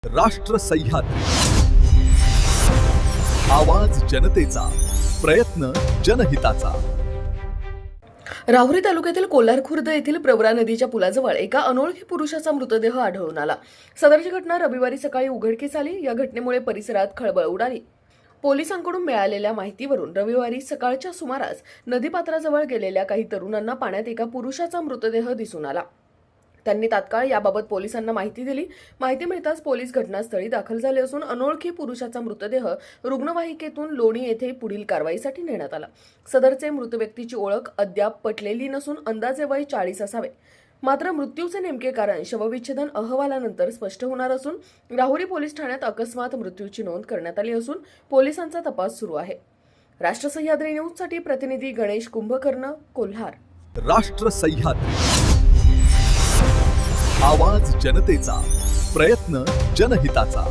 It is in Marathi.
राष्ट्र सह्याद्री, आवाज जनतेचा, प्रयत्न जनहिताचा। राहुरी तालुक्यातील कोल्हार खुर्द येथील प्रवरा नदीच्या पुलाजवळ एका अनोळखी पुरुषाचा मृतदेह आढळून आला। सदरची घटना रविवारी सकाळी उघडकीस आली। या घटनेमुळे परिसरात खळबळ उडाली। पोलिसांकडून मिळालेल्या माहितीवरून रविवारी सकाळच्या सुमारास नदीपात्राजवळ गेलेल्या काही तरुणांना पाण्यात एका पुरुषाचा मृतदेह दिसून आला। त्यांनी तात्काळ याबाबत पोलिसांना माहिती दिली। माहिती मिळताच पोलीस घटनास्थळी दाखल झाले असून अनोळखी पुरुषाचा मृतदेह रुग्णवाहिकेतून लोणी येथे पुढील कारवाईसाठी नेण्यात आला। सदरचे मृत व्यक्तीची ओळख अद्याप पटलेली नसून अंदाजे वय 40 असावे। मात्र मृत्यूचे नेमके कारण शवविच्छेदन अहवालानंतर स्पष्ट होणार असून राहुरी पोलीस ठाण्यात अकस्मात मृत्यूची नोंद करण्यात आली असून पोलिसांचा तपास सुरू आहे। राष्ट्र सह्याद्री न्यूजसाठी प्रतिनिधी गणेश कुंभकर्ण, कोल्हार। राष्ट्र सह्याद्री, आवाज जनतेचा, प्रयत्न जनहिताचा।